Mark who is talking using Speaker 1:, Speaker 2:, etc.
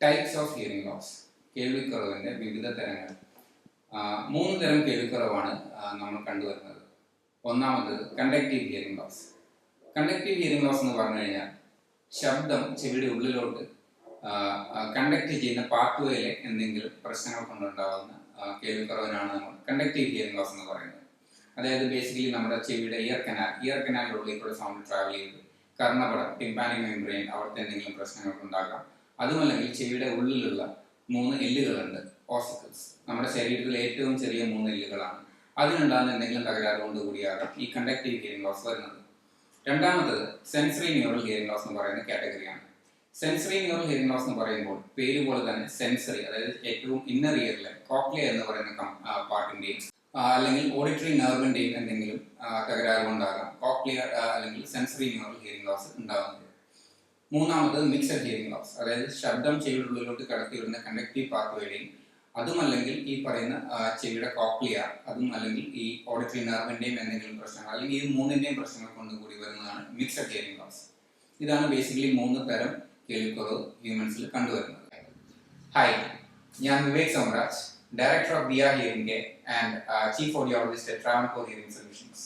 Speaker 1: Types of hearing loss, കേൾവിക്കുറവിൻ്റെ വിവിധ തരങ്ങൾ. മൂന്ന് തരം കേൾവിക്കുറവാണ് നമ്മൾ കണ്ടുവരുന്നത്. ഒന്നാമത് conductive hearing loss. Conductive hearing loss എന്ന് പറഞ്ഞു കഴിഞ്ഞാൽ ശബ്ദം ചെവിയുടെ ഉള്ളിലോട്ട് കണ്ടക്ട് ചെയ്യുന്ന പാത്വേയിലെ എന്തെങ്കിലും പ്രശ്നങ്ങൾ കൊണ്ടുണ്ടാകുന്ന കേൾവിക്കുറവിനാണ് നമ്മൾ കണ്ടക്റ്റീവ് ഹിയറിംഗ് ലോസ് എന്ന് പറയുന്നത്. അതായത് ബേസിക്കലി നമ്മുടെ ചെവിയുടെ ഇയർ കനാലിൻ്റെ ഉള്ളിൽ കൂടെ സൗണ്ട് ട്രാവൽ ചെയ്ത് കർണപടം, ടിമ്പാനിക് മെംബ്രെയിൻ, അവിടുത്തെ എന്തെങ്കിലും പ്രശ്നങ്ങൾ ഉണ്ടാകാം. അതുമല്ലെങ്കിൽ ചെവിയുടെ ഉള്ളിലുള്ള 3 എല്ലുകളുണ്ട്, ഓസിക്കിൾസ്. നമ്മുടെ ശരീരത്തിലെ ഏറ്റവും ചെറിയ 3 എല്ലുകളാണ്. അതിനുണ്ടാകുന്ന എന്തെങ്കിലും തകരാറ് കൊണ്ടുകൂടിയാകാം ഈ കണ്ടക്റ്റീവ് ഹിയറിംഗ് ലോസ് വരുന്നത്. രണ്ടാമത്തത് സെൻസറി ന്യൂറൽ ഹിയറിംഗ് ലോസ് എന്ന് പറയുന്ന കാറ്റഗറിയാണ്. സെൻസറി ന്യൂറൽ ഹിയറിംഗ് ലോസ് എന്ന് പറയുമ്പോൾ പേര് പോലെ തന്നെ സെൻസറി, അതായത് ഏറ്റവും ഇന്നർ ഇയറിലെ കോക്ലിയ എന്ന് പറയുന്ന പാർട്ടിന്റെയും അല്ലെങ്കിൽ ഓഡിറ്ററി നെർവിന്റെയും എന്തെങ്കിലും തകരാറ് കൊണ്ടാകാം കോക്ലിയ അല്ലെങ്കിൽ സെൻസറി ന്യൂറൽ ഹിയറിംഗ് ലോസ് ഉണ്ടാകുന്നത്. മൂന്നാമത് മിക്സഡ് ഹിയറിംഗ് ലോസ്, അതായത് ശബ്ദം ചെവിയുടെ ഉള്ളിലോട്ട് കടത്തിവിടുന്ന കണ്ടക്റ്റീവ് പാത്വേയുടെയും അതുമല്ലെങ്കിൽ ഈ പറയുന്ന ചെവിയുടെ കോക്ലിയ, അതും അല്ലെങ്കിൽ ഈ ഓഡിറ്ററി നെർവിന്റെയും എന്തെങ്കിലും പ്രശ്നങ്ങൾ, അല്ലെങ്കിൽ ഈ മൂന്നിന്റെയും പ്രശ്നങ്ങൾ കൊണ്ട് കൂടി വരുന്നതാണ് മിക്സഡ് ഹിയറിംഗ് ലോസ്. ഇതാണ് ബേസിക്കലി 3 തരം കേൾവിക്കുറവ് ഹ്യൂമൻസിൽ കണ്ടുവരുന്നത്. ഹായ്, ഞാൻ Vivek Somaraj, director of Diya hearing care and chief audiologist at Travancore hearing solutions.